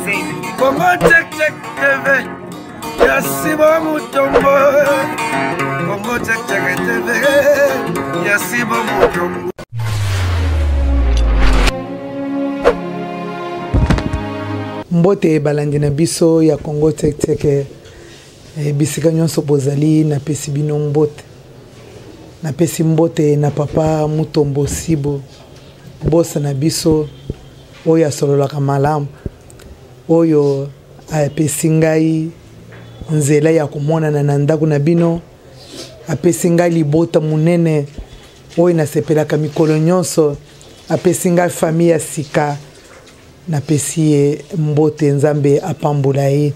Congo check check TV. Yasibo Mutombo. Congo check check TV. Yasibo Mutombo. Mbote balandi na biso ya Congo check check. Bisika nyonso bozali na pesi bino mbote. Na pesi mbote na papa Mutombo Sibo. Bosa na biso oyo asololaka malamu. Oyo apesi ngai nzela ya komonana na ndako na bino. Apesi ngai libota munene oyo nasepelaka mikolo nyonso. Apesi ngai famille ya sika. Napesi ye mbote nzambe apambula ye.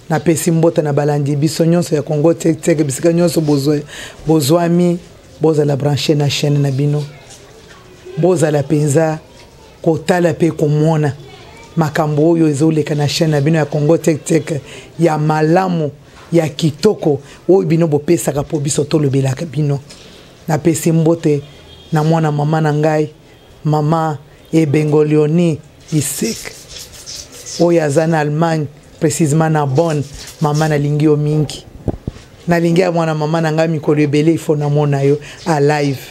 Napesi mbote na balandi biso nyonso ya Congo check check bisika nyonso bozwami boza la brancher na chaîne na bino. Boza la penza kotala pe komona makambo oyo ezoleka na chaîne na bino ya Congo check check ya malamu ya kitoko oyo bino bopesaka po biso tolobelaka bino. Napesi mbote na mwana mama na ngai mama Ebengolioni Isek oyo aza na Allemagne précisément na Bonn mama na lingi o mingi na lingi ya mwana mama na ngai mikolo ebele ifo na mona yo a live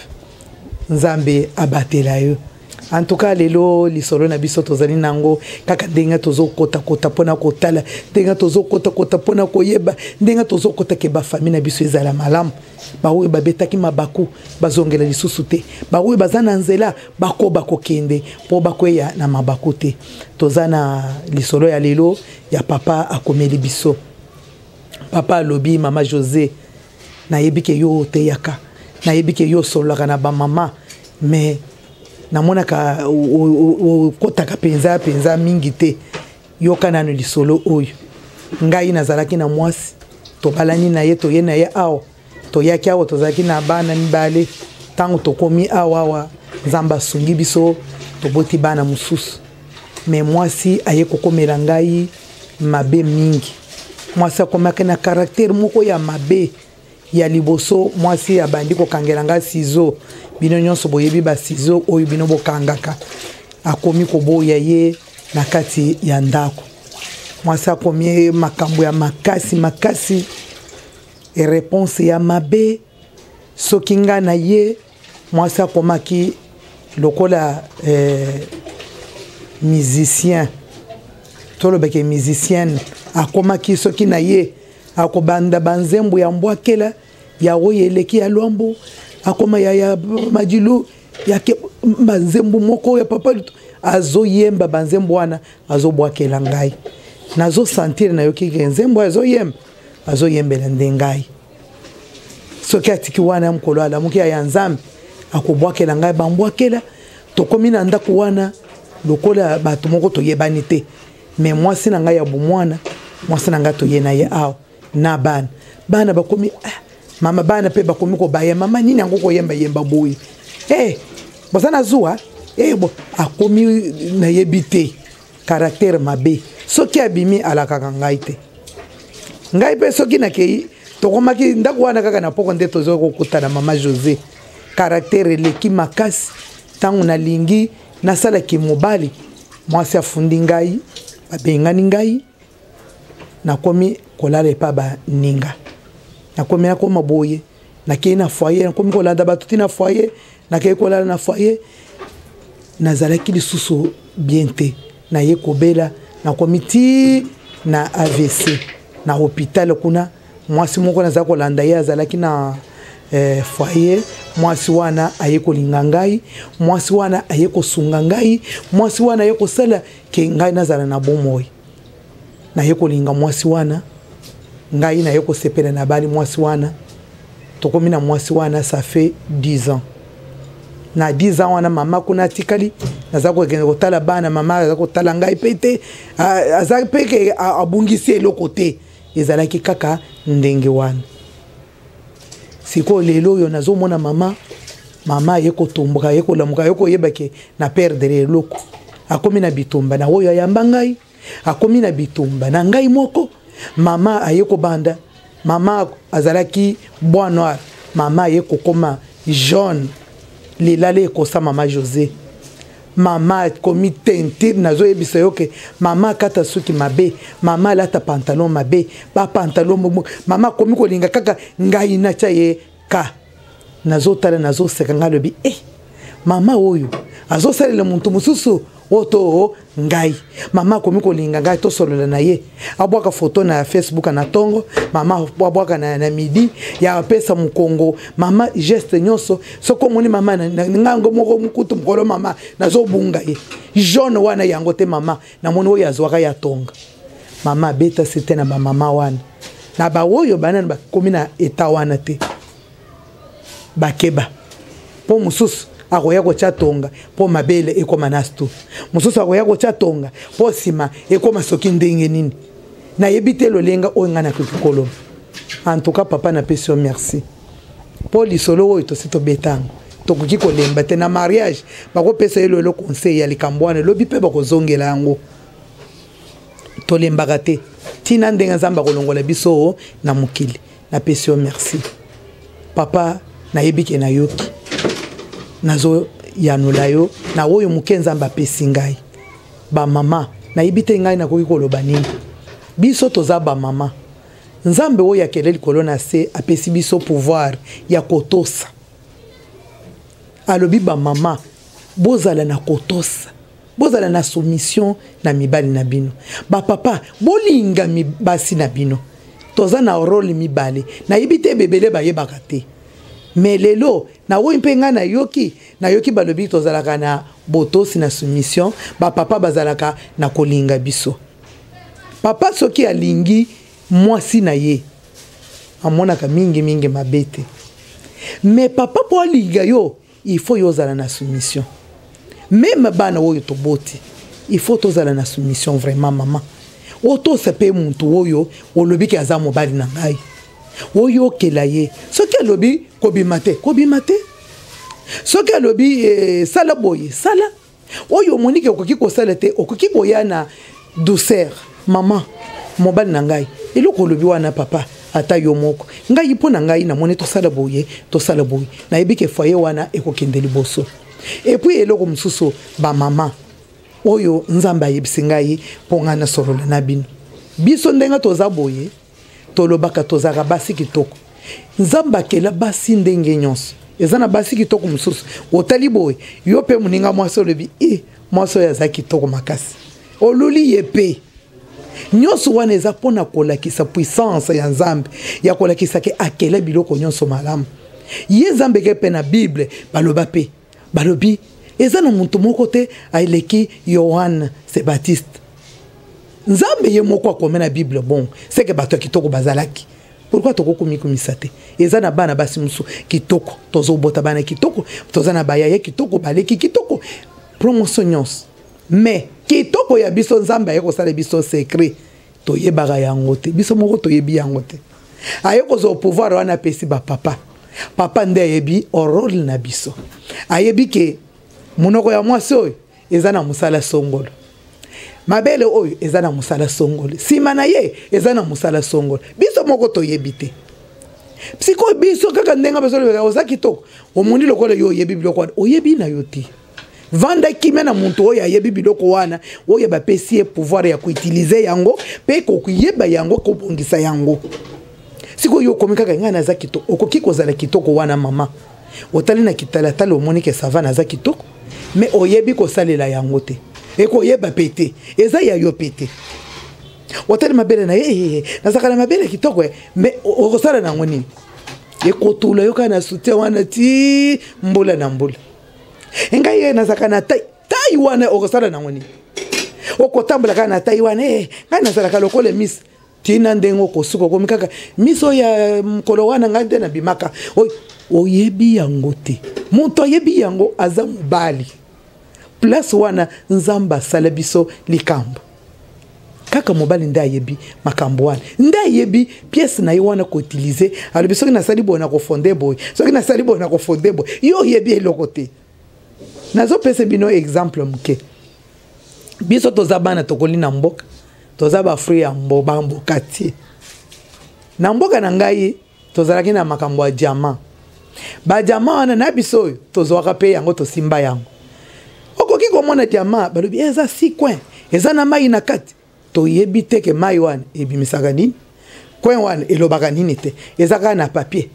nzambe abatela yo. En tout cas lelo lisolo na biso tozali nango kaka ndenga tozokota kota pona kotala ndenga tozokota kota pona koyeba ndenga tozokota ke ba famille na biso ezala malamu bawe babetaki mabaku bazongela lisusu te bawe bazana nzela bakoba kokende po bakoya na mabaku te tozana lisolo ya lelo ya papa akomeli biso papa lobi mama José na yebike yo te yaka na yebike yo solaka na ba mama mais namona ka kotaka penza mingi te yoka nanu lisolo oyo ngai nazalaki na mwasi to balani na ye to ye na ye awo to yaki awo tozalaki na bana mibale tango tokomi awa nzamba sungi biso to boti bana mususu mais mwasi aye kokomela ngai mabe mingi mwasi akomaki na caractère moko ya mabe ya liboso mwasi abandi kokangela ngai sizo bino nyonso boyebi ba sizo oyo bino bokangaka akomi koboya ye na kati ya ndako mwasi akomi makambo ya makasi e réponse ya mabe soki nga na ye mwasi akomaki lokola musicien tolobeke musicienne akomaki soki na ye akobanda banzembo ya mbwakela ya oyo eleki ya lwambo akoma ya majilu ya banzembo moko ya papa azoyemba banzembo wana azobwakela ngai nazo sentir na yoki nzembo azoyembela ndengai soki atiki wana mkolo ala muki ya nzambe akobwakela ngai bambwakela tokomi na ndako wana lokola bato moko toyebani te mais mwasi na ngai ya bomwana mwasi na ngai toyena ye awo na bana bakomi mama bana pe bakomi ko baye mama nini yango ko yemba boyi bosana zuwa bo akomi na yebite caractère mabe soki abimi alaka ngai te ngai pe soki na kei tokomaki ndako wana kaka na poko nde tozo kokutana mama José caractère leki makasi tangu na lingi nasala ki mobali mwasi afundi ngai babengani ngai nakomi kolala pa ba ninga nakomi nakoma boye nakei na foyer nakomi kolanda batuti na foyer nakei kolala na foyer nazalaki lisusu bien te na ye kobela nakomi ti na AVC na hôpital kuna mwasi moko nazala kolanda ye azalaki na foyer mwasi wana aye kolinga ngai mwasi wana aye kosunga ngai mwasi wana aye kosala ke ngai nazala na bomoi na ye kolinga mwasi wana ngai na ye kosepela na bali mwasi wana tokomi na mwasi wana ça fait 10 ans na 10 ans wana mama kuna tikali naza kokende kotala bana mama aza kotala ngai pete aza peke abungisi eloko te ezalaki kaka ndenge wana siko lelo yo nazomona mama ye kotomboka ye kolamuka ye koyebake na perdre eloko akomi na bitumba na oyo ayamba ngai akomi na bitumba na ngai moko mama aye kobanda mama azalaki bois noir mama aye kokoma jaune lilale kosa mama José mama komi tentir nazo yebisa yo ke mama kata suki mabe mama lata pantalon mabe ba pantalon mama komi kolinga kaka ngai na cha ye ka nazo tala nazo seka ngalobi mama oyo azo salela muntu mususu oto ngai mama komi kolinga ngai to solola na ye abwaka photo na Facebook na tongo mama abwaka na midi ya pesa mukongo mama geste nyonso soko moni mama ngango moko mukutu mkolo mama nazo bunga ye jaune wana yango te mama na moni oyo azwaka ya tonga mama beta c'était na ba mama wana na ba oyo banana ba komi na eta wana te bakeba po mususu akoya kocha tonga po mabele ekoma nasto mususu akoya kocha tonga po sima ekoma soki ndenge nini na yebite lolenga oyo ngana kokolo en tout cas papa na pesi merci po lisolo oyo to sito betango to koki kolemba te na mariage bako pesa yelo lo conseil ya likambwana lobi pe bako zongela yango to lembaka te tina ndenga zamba kolongola biso na mukili na pesi merci papa na yebike na yoki nazo yanula yo na oyo mukenza mba pesi ngai ba mama na yibite ngai na koki koloba nini biso toza ba mama nzambe oyo akele likolo na se apesi biso pouvoir ya kotosa alobi ba mama bozala na kotosa bozala na soumission na mibali na bino ba papa bolinga basi na bino toza na role mibale na yibite bebele ba yebaka te mais lelo na wo mpenga na yoki balobi tozalaka na botosi na soumission ba papa bazalaka na kolinga biso papa soki alingi mwasi na ye amonaka mingi mabete mais papa po alinga yo il faut yozala na soumission même bana oyo toboti il faut tozala na soumission vraiment mama oto sepe muntu oyo olobi ki aza mobali na ngai oyo kelaye soki alobi kobimate soki alobi sala boye sala oyo monike okoki kosala te okoki koya na douceur mama mobali na ngai eloko olobi wana papa ata yo moko ngai mpo na ngai namoni tosala boye na yebi ke foyer wana ekokende liboso et puis eloko mosusu ba mama oyo nzambe ayebisi ngai mpo ngai na solola na bino biso ndenga toza boye tolobaka tozaka basi kitoko nzamba kela basi ndenge nyonso ezana basi kitoko mususu otali boye yo pe muninga mwaso lobi mwaso ya za kitoko makasi oluli yepe nyonso wana eza pona kolakisa puissance ya nzambe ya kolakisa ke akela biloko nyonso malamu ye nzambe ke pe na bible balobi ezana muntu moko te aileki Yohane se Baptiste nzambe ye moko akome na bible bon c'est que bato kitoko bazalaki pourquoi toko komikomisa te eza na bana basi musu kitoko tozobota bana kitoko toza na bayaya kitoko baleki kitoko promotion nyonso mais kitoko ya biso nzambe aye kosala biso secret toyebaka yango te biso moko toyebi yango te aye kozwa pouvoir wana pesi ba papa nde ayebi role na biso ayebi ke munoko ya mwasi oyo eza na musala songolo mabele oyo eza na musala songolo sima na ye eza na musala songolo biso moko toyebi te psiko biso kaka ndenga beso oza kitoko omoni lokola yo oyebi biloko wana oyebi na yo te vanda kimia na muntu oyo ayebi biloko wana oyo bapesi ye pouvoir ya koutilize yango mpe kokuyeba yango kobongisa yango siko yo komi kaka ngai naza kitoko okoki kozala kitoko wana mama otali na kitalatala omoni ke sava naza kitoko mais oyebi kosalela yango te ekoyeba pete eza ya yo pete otali mabele na nazaka na mabele kitoko mais okosala nango nini ekotula yo kana soutien wana ti mbula na mbula ngai ye nazaka na tai wana okosala nango nini okotambola kana na tai wana ngai nazalaka lokola miss tina ndengo kosuka komi kaka miso ya mkolo wana ngai nde na bimaka oyebi yango te moto ayebi yango aza mobali place wana nzamba asala biso likambo kaka mobali nde ayebi makambo wana nde ayebi pièce na ye wana koutilize alobi soki nasali boye na kofonde boye soki nasali boye na kofonde boye yo oyebi eloko te nazopesa bino exemple moke biso toza bana tokoli na mboka toza bafruit ya mboka tie na mboka na ngai tozalaki na makambo ya diamant ba diamant wana na biso oyo tozwaka pe yango tosimba yango okoki mwana diamant balobi eza si coin eza na mai na kati to yebite ke mai wana ebimisaka nini coin wana elobaka nini te eza kaka na papier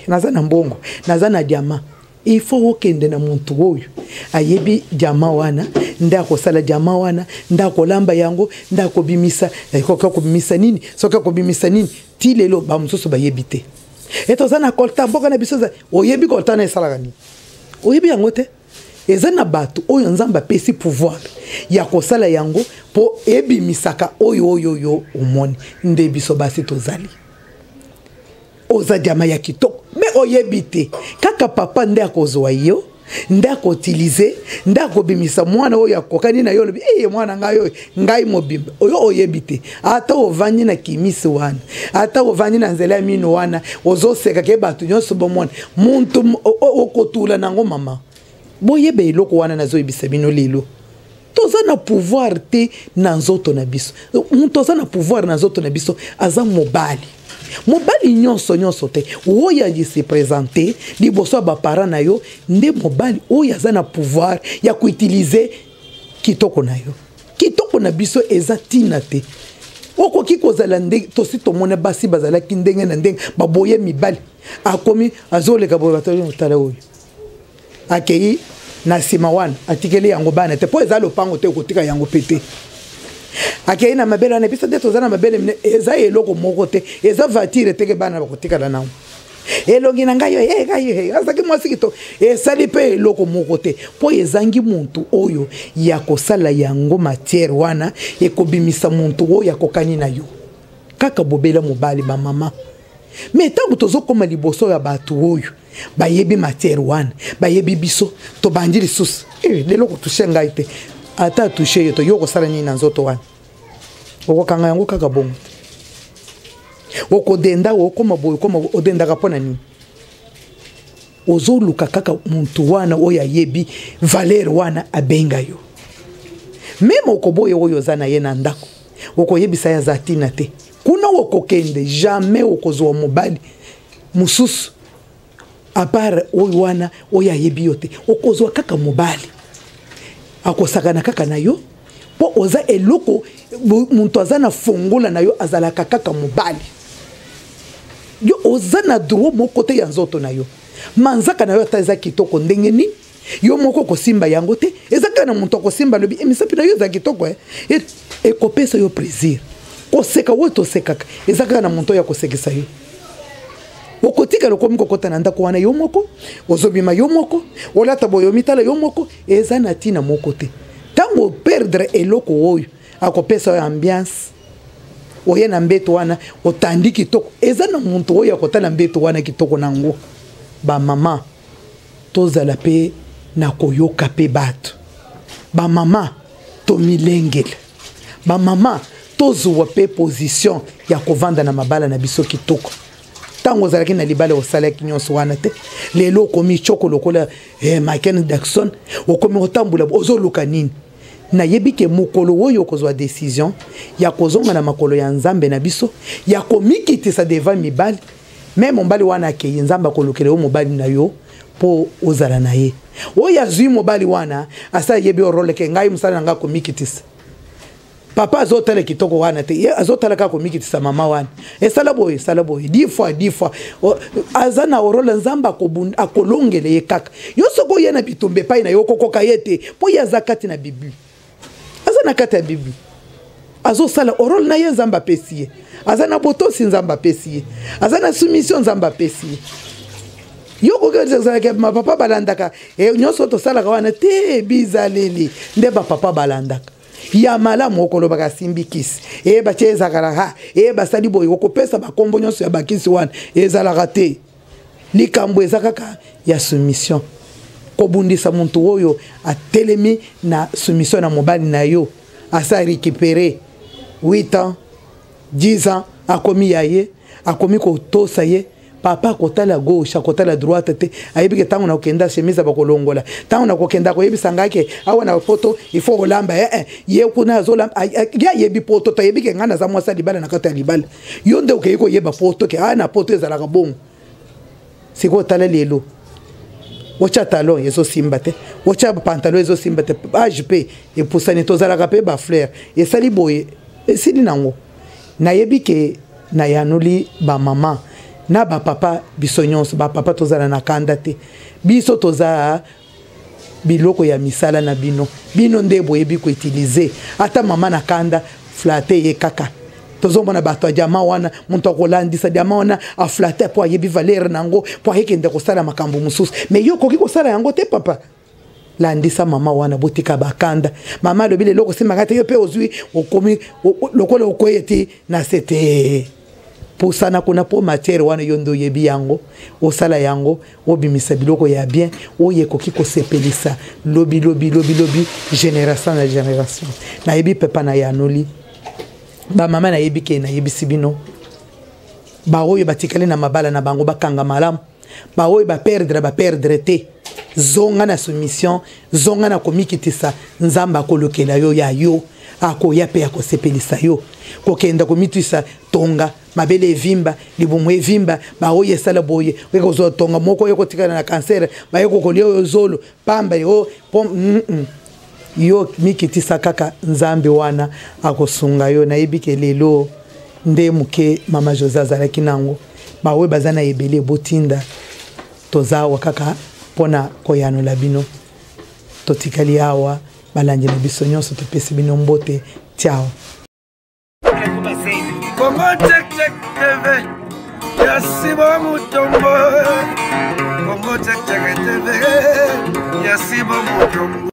naza na mbongo naza na diamant il faut okende na muntu oyo ayebi diamant wana ndako sala diamant wana ndako lamba yango ndako bimisa ko bimisa nini soka ko bimisa nini ti lelo ba mususu ba yebite eto zana kolta mboka na bisoza oyebi kolta na esala gani oyebi yango te ezana batu oyo nzamba pesi pouvoir ya kosala yango po ebimisaka oyo omoni nde biso basi tozali oza diamant ya kitoko me oyebite kaka papa nde akozwa yo nde akotilize nde akobimisa mwana oyo akokani na yo lobi mwana ngayo ngai mobimba oyo oyebite ata ovandi na kimisi wana ata ovandi na nzela ya mino wana ozoseka ke batu nyonso bomona muntu okotula nango mama boyebe eloko wana nazoyebisa bino lelo toza na pouvoir te na nzoto na biso toza na pouvoir na nzoto na biso aza mobali nyonso te oyo se présenter liboso ba parents na yo nde mobali oyo aza na pouvoir ya kuutiliser kitoko na yo kitoko na biso eza tina te okoki kozala ndenge tosi tomona basi bazalaki ndenge na ndenge baboye mibali akomi azoleka boye batali mutala oyo akei na sima wana atikeli yango bana te po eza lopango te kotika yango pete akei na mabele na bisa deto zana mabele eza eloko moko te eza voiture te ke bana bakotika la nawo elongi na ngayo ngayo azaki mwasi kito esali pe eloko moko te po ezangi muntu oyo ya kosala yango matière wana ekobimisa muntu oyo yakokani na yo kaka bobela mobali ba mama mais tango tozokoma liboso ya batu oyo bayebi matière wana bayebi biso to bandi lisusu lelo ko toucher ngai te ata toucher yo to yoko sala nini na nzoto wana okokanga yango kaka bongo okodenda okoma boyo koma odenda kapona nini ozoluka kaka muntu wana oyo ayebi valeur wana abenga yo meme okoboye oyo zana ye na ndako okoyebisa ya zatina te kuna okokende jamais okozwa mobali mususu à part oyo wana oyo ayebi yo te okozwa kaka mobali akosakana kaka na yo po oza eloko muntu aza na fongola na yo azalaka kaka mobali yo oza na droit moko te ya nzoto na yo manzaka na yo ata eza kitoko ndenge nini yo moko kosimba yango te ezaka na muntu akosimba lobi emisapi na yo eza kitoko ekopesa yo plaisir koseka wo tosekaka ezaka na muntu ya kosekisa yo okotika lokomi kokota na ndako wana yo moko ozobima yo moko olata boyo mitala yo moko eza na tina moko te tango perdre eloko oyo akopesa yo ambiance oye na mbeto wana otandi kitoko eza na muntu oyo akotala mbeto wana kitoko nango ba mama tozala pe na koyoka pe bato ba mama to milengele ba mama tozuwa pe position ya kovanda na mabala na biso kitoko tango zalaki na libale osalaki nyonso wana te lelo okomi choko lokola Michael Jackson okomi otambula ozoluka nini na yebike mukolo oyo kozwa décision ya kozonga na makolo ya nzambe na biso ya komikitisa devant mibali même mbali wana akei nzamba kolokele o mobali na yo po ozala na ye oyo azwi mobali wana asa yebi role ke ngai musala nga komikitisa papa azotala kitoko wana te azotala ka komikitisa mama wana sala boy 10 fois azana orola nzamba akolongele ye kaka yo soko yena bitumbe pai na yo kokoka yete po yazakati na Bible azana kati ya Bible azosala orole na ye nzamba pesiye azana botosi nzamba pesiye azana soumission nzamba pesiye yo kokeza ke ma papa balandaka nyonso to sala wana te bizaleli nde ba papa balandaka ya malamu okolobaka simbikisi bacheza karaha basali boyo okopesa bakombo nyonso ya bakisi wana ezalaka te likambo ezakaka ya soumission kobundisa muntu oyo atelemi na soumission na mobali na yo asa récupérer 8 ans 10 ans akomi yaye akomi kotosa ye papa kotala gauche kotala droite te ayebike tango na okenda chemise bakolongola tango na kokenda ko yebisa ngake awa na photo il faut olamba ye kuna azolamba ya yebi photo to yebike ngana za mwasa libala na kata libala yo nde okeyiko yeba photo ke na photo ezalaka bongo siko tala lelo ocha talon yezo simbate ocha pantalon yezo simbate age pe e pusani tozalaka pe ba fleur e sali boye e sili nango na yebi ke na yanuli ba mama na ba papa biso nyonso ba papa tozala na kanda te biso toza biloko ya misala na bino nde boyebi ko utiliser ata mama na kanda flatter ye kaka tozomona bato ya diama wana muntu akolandisa diama wana aflatter po ayebi valeur nango po ayekende kosala makambo mosusu mais yo koki kosala yango te papa landisa mama wana botika bakanda mama lobi lelo kosimaka te yo pe ozwi okomi lokola okoyeti na sete posana kuna po matière wana yondo yebi yango osala yango obimisa biloko ya bien oye koki kosepelisa lobi génération na génération na yebi pepa na yanoli ba mama na yebi ke na yebi sibino ba oyo batikale na mabala na bango bakanga malamu ba oyo ba perdre te zonga na soumission zonga na komikitisa nzamba kolokela yo ya yo akoya pe akosepelisa yo kokenda komitisa tonga mabele evimba libumu evimba ba oyo esala boye wekozo tonga moko yo kotikana na cancer ba yo kokolia yo zolo pamba yo yo mikitisa kaka nzambe wana akosunga yo na yebike lelo nde muke mama José azalaki nango ba we bazana ebele botinda tozawa kaka pona koyano labino totikali awa balanje na biso nyonso topesi bino mbote ciao Congo check check TV Yasibo Mutombo Congo check check TV Yasibo Mutombo